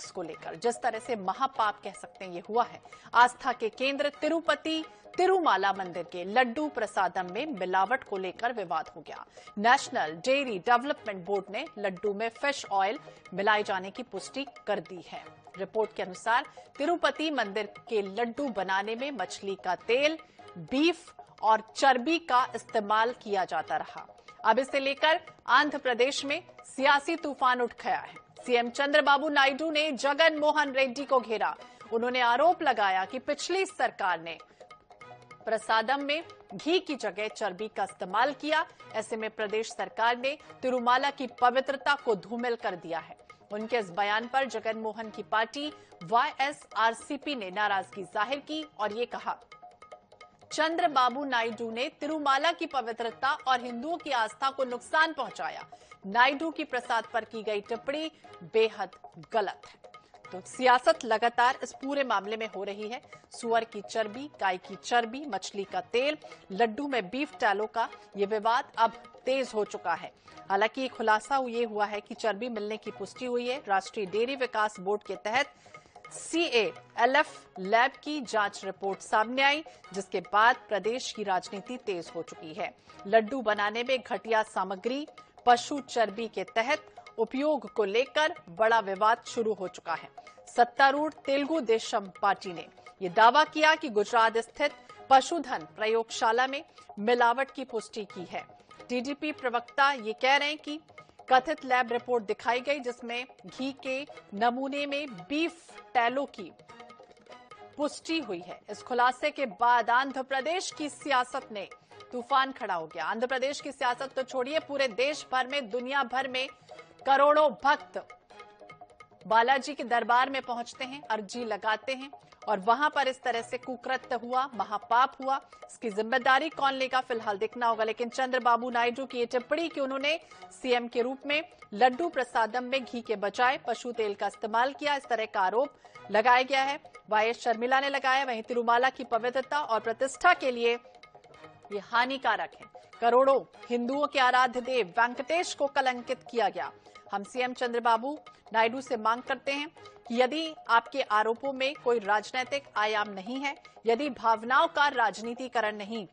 Tax को लेकर जिस तरह से महापाप कह सकते हैं ये हुआ है। आस्था के केंद्र तिरुपति तिरुमाला मंदिर के लड्डू प्रसादम में मिलावट को लेकर विवाद हो गया। नेशनल डेयरी डेवलपमेंट बोर्ड ने लड्डू में फिश ऑयल मिलाए जाने की पुष्टि कर दी है। रिपोर्ट के अनुसार तिरुपति मंदिर के लड्डू बनाने में मछली का तेल, बीफ और चर्बी का इस्तेमाल किया जाता रहा। अब इसे लेकर आंध्र प्रदेश में सियासी तूफान उठ गया है। सीएम चंद्रबाबू नायडू ने जगन मोहन रेड्डी को घेरा। उन्होंने आरोप लगाया कि पिछली सरकार ने प्रसादम में घी की जगह चर्बी का इस्तेमाल किया। ऐसे में प्रदेश सरकार ने तिरुमाला की पवित्रता को धूमिल कर दिया है। उनके इस बयान पर जगन मोहन की पार्टी वाईएसआरसीपी ने नाराजगी जाहिर की और ये कहा, चंद्रबाबू नायडू ने तिरुमाला की पवित्रता और हिंदुओं की आस्था को नुकसान पहुंचाया। नायडू की प्रसाद पर की गई टिप्पणी बेहद गलत है। तो सियासत लगातार इस पूरे मामले में हो रही है। सुअर की चर्बी, गाय की चर्बी, मछली का तेल, लड्डू में बीफ टैलो का ये विवाद अब तेज हो चुका है। हालांकि खुलासा ये हुआ है कि चर्बी मिलने की पुष्टि हुई है। राष्ट्रीय डेयरी विकास बोर्ड के तहत CALF लैब की जांच रिपोर्ट सामने आई, जिसके बाद प्रदेश की राजनीति तेज हो चुकी है। लड्डू बनाने में घटिया सामग्री, पशु चर्बी के तहत उपयोग को लेकर बड़ा विवाद शुरू हो चुका है। सत्तारूढ़ तेलुगु देशम पार्टी ने यह दावा किया कि गुजरात स्थित पशुधन प्रयोगशाला में मिलावट की पुष्टि की है। टीडीपी प्रवक्ता ये कह रहे हैं कि कथित लैब रिपोर्ट दिखाई गई जिसमें घी के नमूने में बीफ टैलो की पुष्टि हुई है। इस खुलासे के बाद आंध्र प्रदेश की सियासत ने तूफान खड़ा हो गया। आंध्र प्रदेश की सियासत तो छोड़िए, पूरे देश भर में, दुनिया भर में करोड़ों भक्त बालाजी के दरबार में पहुंचते हैं, अर्जी लगाते हैं और वहां पर इस तरह से कुकृत्य हुआ, महापाप हुआ। इसकी जिम्मेदारी कौन लेगा, फिलहाल देखना होगा। लेकिन चंद्रबाबू नायडू की ये टिप्पणी कि उन्होंने सीएम के रूप में लड्डू प्रसादम में घी के बजाय पशु तेल का इस्तेमाल किया, इस तरह का आरोप लगाया गया है। वाईएस शर्मिला ने लगाया। वहीं तिरुमाला की पवित्रता और प्रतिष्ठा के लिए ये हानिकारक है। करोड़ों हिंदुओं के आराध्य देव वेंकटेश को कलंकित किया गया। हम सीएम चंद्रबाबू नायडू से मांग करते हैं कि यदि आपके आरोपों में कोई राजनीतिक आयाम नहीं है, यदि भावनाओं का राजनीतिकरण नहीं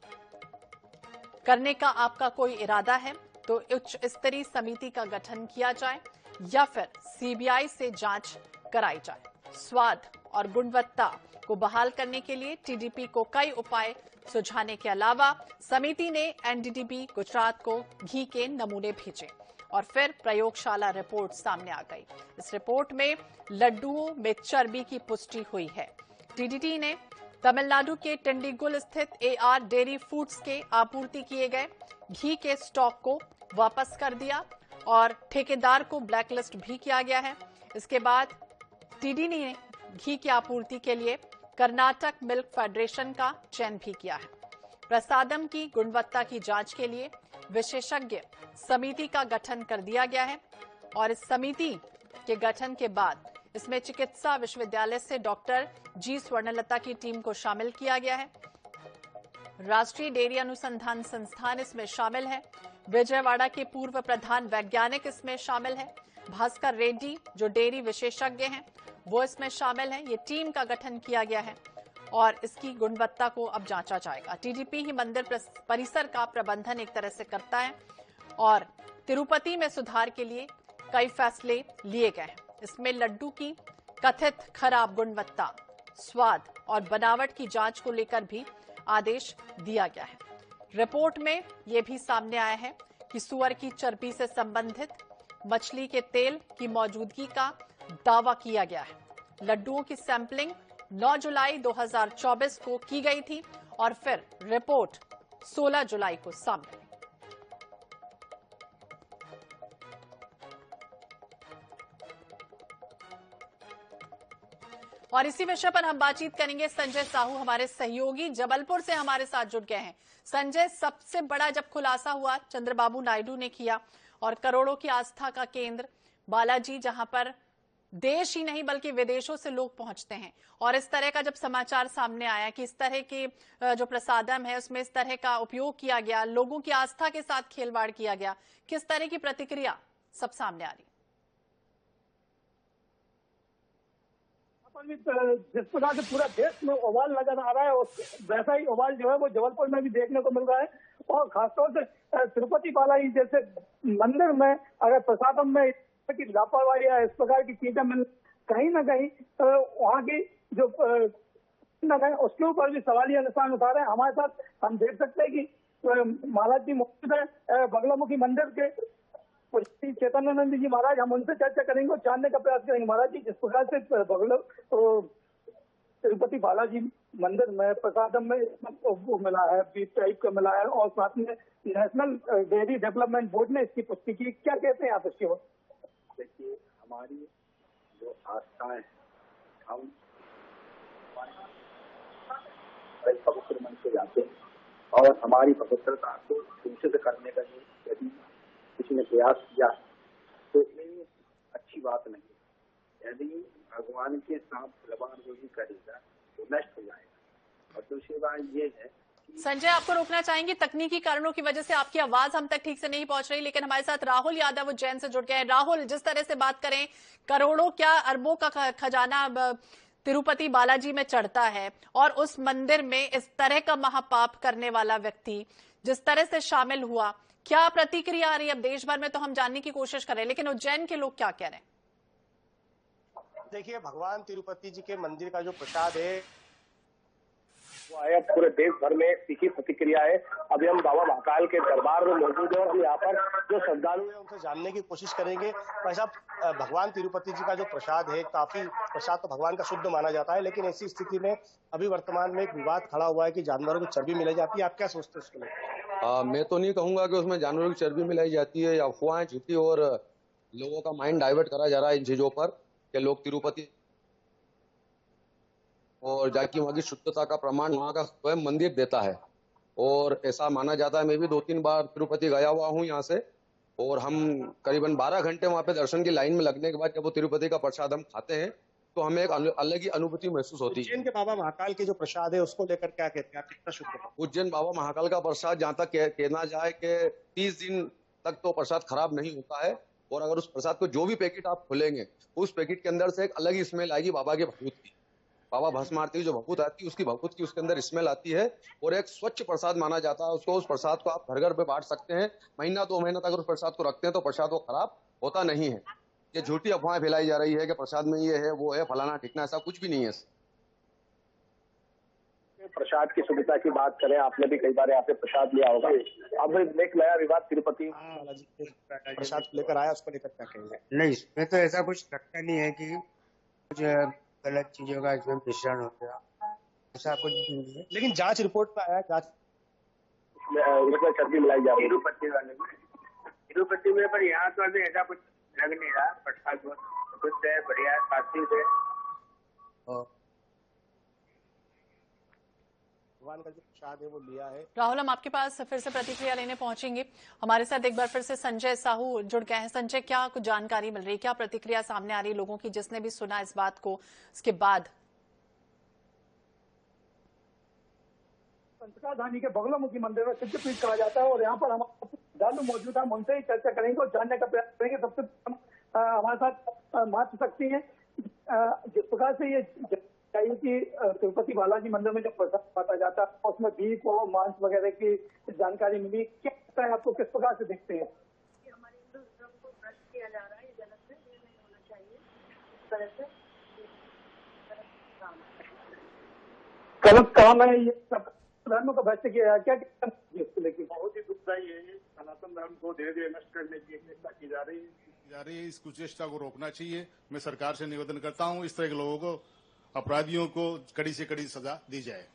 करने का आपका कोई इरादा है, तो उच्च स्तरीय समिति का गठन किया जाए या फिर सीबीआई से जांच कराई जाए। स्वाद और गुणवत्ता को बहाल करने के लिए टीडीपी को कई उपाय सुझाने के अलावा समिति ने एनडीडीबी गुजरात को घी के नमूने भेजे और फिर प्रयोगशाला रिपोर्ट सामने आ गई। इस रिपोर्ट में लड्डुओं में चर्बी की पुष्टि हुई है। टीडीटी ने तमिलनाडु के टिंडीगुल स्थित AR डेयरी फूड्स के आपूर्ति किए गए घी के स्टॉक को वापस कर दिया और ठेकेदार को ब्लैकलिस्ट भी किया गया है। इसके बाद टीडी ने घी की आपूर्ति के लिए कर्नाटक मिल्क फेडरेशन का चयन भी किया है। प्रसादम की गुणवत्ता की जांच के लिए विशेषज्ञ समिति का गठन कर दिया गया है और इस समिति के गठन के बाद इसमें चिकित्सा विश्वविद्यालय से डॉक्टर जी स्वर्णलता की टीम को शामिल किया गया है। राष्ट्रीय डेयरी अनुसंधान संस्थान इसमें शामिल है। विजयवाड़ा के पूर्व प्रधान वैज्ञानिक इसमें शामिल है। भास्कर रेड्डी जो डेयरी विशेषज्ञ हैं वो इसमें शामिल है। ये टीम का गठन किया गया है और इसकी गुणवत्ता को अब जांचा जाएगा। टीडीपी ही मंदिर परिसर का प्रबंधन एक तरह से करता है और तिरुपति में सुधार के लिए कई फैसले लिए गए हैं। इसमें लड्डू की कथित खराब गुणवत्ता, स्वाद और बनावट की जांच को लेकर भी आदेश दिया गया है। रिपोर्ट में यह भी सामने आया है कि सुअर की चर्बी से संबंधित मछली के तेल की मौजूदगी का दावा किया गया है। लड्डुओं की सैंपलिंग 9 जुलाई 2024 को की गई थी और फिर रिपोर्ट 16 जुलाई को सामने आई। और इसी विषय पर हम बातचीत करेंगे। संजय साहू हमारे सहयोगी जबलपुर से हमारे साथ जुड़ गए हैं। संजय, सबसे बड़ा जब खुलासा हुआ चंद्रबाबू नायडू ने किया और करोड़ों की आस्था का केंद्र बालाजी, जहां पर देश ही नहीं बल्कि विदेशों से लोग पहुंचते हैं, और इस तरह का जब समाचार सामने आया कि इस तरह के जो प्रसादम है उसमें इस तरह का उपयोग किया गया, लोगों की आस्था के साथ खेलवाड़ किया गया, किस तरह की प्रतिक्रिया सब सामने आ रही? जिस प्रकार से पूरा देश में ओवाल नजर आ रहा है, वैसा ही ओवाल जो है वो जबलपुर में भी देखने को मिल रहा है। और खासतौर से तिरुपति बालाजी जैसे मंदिर में अगर प्रसादम में की लापरवाही या इस प्रकार की चीजें मिल कहीं ना कहीं वहाँ की जो उसके ऊपर भी सवालिया निशान उठा रहे हैं। हमारे साथ हम देख सकते हैं कि महाराज जी मौजूद है बगलामुखी मंदिर के चैतन्यानंद जी महाराज। हम उनसे चर्चा करेंगे और जानने का प्रयास करेंगे। महाराज जी, जिस प्रकार से तिरुपति बालाजी मंदिर में प्रसादम में वो मिला है, बीफ टाइप का मिला है और साथ में नेशनल डेयरी डेवलपमेंट बोर्ड ने इसकी पुष्टि की, क्या कहते हैं आप इसके बारे? देखिए, हमारी जो आस्थाएं हम पवित्र मन से जाते हैं और हमारी पवित्रता को दूषित करने का यदि किसी ने प्रयास किया तो ये अच्छी बात नहीं है। यदि भगवान के साथ खिलवाड़ जो भी करेगा तो नष्ट हो जाएगा। और दूसरी बात ये है, संजय, आपको रोकना चाहेंगे, तकनीकी कारणों की वजह से आपकी आवाज हम तक ठीक से नहीं पहुंच रही, लेकिन हमारे साथ राहुल यादव उज्जैन से जुड़ गए हैं। राहुल, जिस तरह से बात करें, करोड़ों क्या अरबों का खजाना तिरुपति बालाजी में चढ़ता है और उस मंदिर में इस तरह का महापाप करने वाला व्यक्ति जिस तरह से शामिल हुआ, क्या प्रतिक्रिया आ रही है? अब देश भर में तो हम जानने की कोशिश कर रहे हैं, लेकिन उज्जैन के लोग क्या कह रहे हैं? देखिए, भगवान तिरुपति जी के मंदिर का जो प्रसाद है वो आया पूरे देश भर में तीखी प्रतिक्रिया है। अभी हम बाबा महाकाल के दरबार में मौजूद है और हम यहाँ पर जो श्रद्धालु है उनसे जानने की कोशिश करेंगे। भाई साहब, भगवान तिरुपति जी का जो प्रसाद है, काफी प्रसाद तो भगवान का शुद्ध माना जाता है, लेकिन ऐसी स्थिति में अभी वर्तमान में एक विवाद खड़ा हुआ है कि जानवरों की चर्बी मिलाई जाती है। आप क्या सोचते हैं इसके लिए? मैं तो नहीं कहूंगा कि उसमें जानवरों की चर्बी मिलाई जाती है या अफवाहें झूठी और लोगों का माइंड डाइवर्ट करा जा रहा है इन चीजों पर कि लोग तिरुपति और जाके वहाँ की शुद्धता का प्रमाण वहाँ का स्वयं मंदिर देता है और ऐसा माना जाता है। मैं भी 2-3 बार तिरुपति गया हुआ हूँ यहाँ से और हम करीबन 12 घंटे वहाँ पे दर्शन की लाइन में लगने के बाद जब वो तिरुपति का प्रसाद हम खाते हैं तो हमें एक अलग ही अनुभूति महसूस होती है। उज्जैन के बाबा महाकाल के जो प्रसाद है उसको लेकर क्या कहते हैं आप? कितना शुद्ध है उज्जैन बाबा महाकाल का प्रसाद? जहाँ तक कहना जाए कि 30 दिन तक तो प्रसाद खराब नहीं होता है और अगर उस प्रसाद को जो भी पैकेट आप खोलेंगे उस पैकेट के अंदर से एक अलग ही स्मेल आएगी बाबा के भभूत की। बाबा भस्म आरती की जो भभूत आती है उसकी भभूत की उसके अंदर स्मेल आती है और एक स्वच्छ प्रसाद माना जाता है उसको। उस प्रसाद को आप घर घर पे बांट सकते हैं, महीना 2 महीना तक उस प्रसाद को रखते हैं तो प्रसाद वो खराब होता नहीं है। ये झूठी अफवाहें फैलाई जा रही है कि प्रसाद में ये है वो है फलाना ठिकाना, ऐसा कुछ भी नहीं है। प्रसाद की सुविधा की बात करें, आपने भी कई बार यहाँ पे प्रसाद लिया होगा। अब एक नया विवाद तिरुपति प्रसाद लेकर आया, उसको लेकर क्या कहेंगे? नहीं, इसमें तो ऐसा कुछ लगता नहीं है कि कुछ गलत चीजों का इसमें मिश्रण हो गया, ऐसा कुछ नहीं है। लेकिन जांच रिपोर्ट में आया, जांच इसमें चर्बी मिलाई जा रही है तिरुपति में, पर यहाँ तो अभी ऐसा कुछ लग नहीं रहा। प्रसाद बहुत शुद्ध है, बढ़िया है, सात्विक है। भगवान का जो प्रसाद है वो लिया है। राहुल, हम आपके पास फिर से प्रतिक्रिया लेने पहुंचेंगे। हमारे साथ एक बार फिर से संजय साहू जुड़ गए हैं। संजय, क्या कुछ जानकारी मिल रही है, क्या प्रतिक्रिया सामने आ रही है लोगों की जिसने भी सुना इस बात को उसके बाद? पंचकाधानी के बगलामुखी मंदिर में सिद्धपीठ कहा जाता है और यहाँ पर हमारे श्रद्धालु मौजूद है। हम उनसे ही चर्चा करेंगे और जानने का प्रयास करेंगे। सबसे हमारे साथ मातृशक्ति है। जिस प्रकार से ये चाहिए कि तिरुपति बालाजी मंदिर में जो प्रसाद बांटा जाता है उसमें बीफ और मांस वगैरह की जानकारी मिली, क्या लगता है आपको, किस प्रकार से देखते हैं? हमारे हिंदू धर्म को भ्रष्ट किया जा रहा है, ये गलत है, ये नहीं होना चाहिए। इस तरह से गलत काम है, ये सब धर्म को भ्रष्ट किया क्या इसको लेकर? बहुत ही दुखदायी है। सनातन धर्म को धीरे धीरे नष्ट करने की चेष्टा की जा रही है। इस कुचेष्टा को रोकना चाहिए। मैं सरकार से निवेदन करता हूँ इस तरह के लोगों को, अपराधियों को कड़ी से कड़ी सजा दी जाए।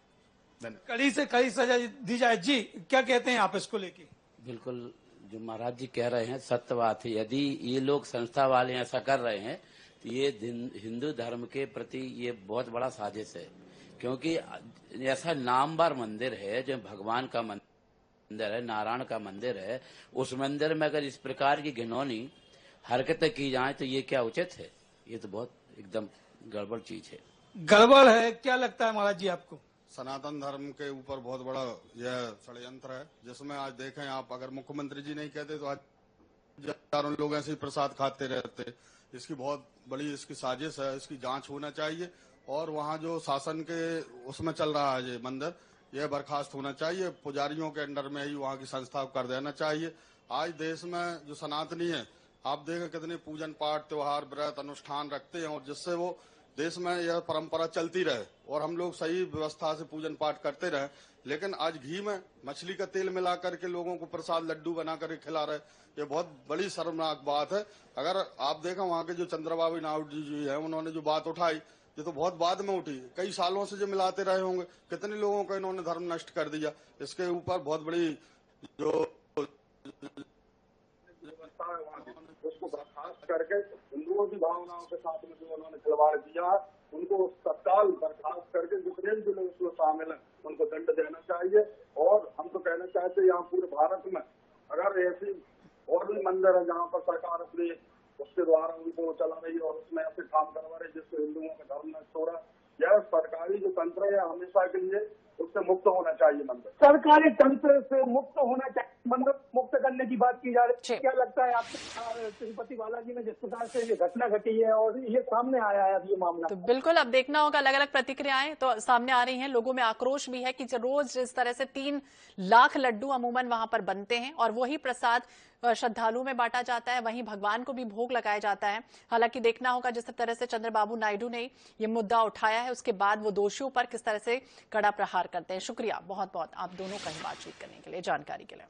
कड़ी से कड़ी सजा दी जाए। जी, क्या कहते हैं आप इसको लेके? बिल्कुल, जो महाराज जी कह रहे हैं सत्य बात है। यदि ये लोग संस्था वाले ऐसा कर रहे हैं तो ये हिंदू धर्म के प्रति ये बहुत बड़ा साजिश है, क्योंकि ऐसा नामवर मंदिर है जो भगवान का मंदिर है, नारायण का मंदिर है, उस मंदिर में अगर इस प्रकार की घिनौनी हरकतें की जाए तो ये क्या उचित है? ये तो बहुत एकदम गड़बड़ चीज है। गड़बड़ है, क्या लगता है महाराज जी आपको? सनातन धर्म के ऊपर बहुत बड़ा यह षड्यंत्र है, जिसमें आज देखें आप, अगर मुख्यमंत्री जी नहीं कहते तो आज हजारों लोग ऐसे ही प्रसाद खाते रहते। इसकी बहुत बड़ी इसकी साजिश है, इसकी जांच होना चाहिए और वहाँ जो शासन के उसमें चल रहा है ये मंदिर, यह बर्खास्त होना चाहिए। पुजारियों के अंडर में ही वहाँ की संस्था को कर देना चाहिए। आज देश में जो सनातनी है, आप देखें कितने पूजन पाठ त्योहार व्रत अनुष्ठान रखते हैं और जिससे वो देश में यह परंपरा चलती रहे और हम लोग सही व्यवस्था से पूजन पाठ करते रहे। लेकिन आज घी में मछली का तेल मिला करके लोगों को प्रसाद लड्डू बना करके खिला रहे, ये बहुत बड़ी शर्मनाक बात है। अगर आप देखें वहाँ के जो चंद्रबाबू नायडू जी है, उन्होंने जो बात उठाई ये तो बहुत बाद में उठी, कई सालों से जो मिलाते रहे होंगे, कितने लोगों का इन्होंने धर्म नष्ट कर दिया। इसके ऊपर बहुत बड़ी जो व्यवस्था है वहाँ की उसको बर्खास्त करके हिंदुओं की भावनाओं के साथ में जो उन्होंने खिलवाड़ किया उनको तत्काल बर्खास्त करके जितने भी लोग उसमें शामिल हैं उनको दंड देना चाहिए। और हम तो कहना चाहते हैं यहाँ पूरे भारत में अगर ऐसी और भी मंदिर है जहाँ पर सरकार अपने उसके द्वारा उनको चला रही है और उसमें ऐसे काम करवा रही है जिससे हिंदुओं का धर्म नष्ट हो रहा है, यह सरकारी जो तंत्र है हमेशा के लिए उससे मुक्त होना चाहिए। मंदिर सरकारी तंत्र से मुक्त होना चाहिए, मंदिर मुक्त करने की बात की जा रही है। क्या लगता है आपको तिरुपति बालाजी में जिस प्रकार से ये घटना घटी है और ये सामने आया है अब ये मामला, तो बिल्कुल अब देखना होगा। अलग अलग प्रतिक्रियाएं तो सामने आ रही हैं, लोगों में आक्रोश भी है कि रोज इस तरह से 3 लाख लड्डू अमूमन वहां पर बनते हैं और वही प्रसाद श्रद्धालुओं में बांटा जाता है, वहीं भगवान को भी भोग लगाया जाता है। हालांकि देखना होगा जिस तरह से चंद्रबाबू नायडू ने ये मुद्दा उठाया है उसके बाद वो दोषियों पर किस तरह से कड़ा प्रहार करते हैं। शुक्रिया बहुत बहुत आप दोनों का ही बातचीत करने के लिए, जानकारी के लिए।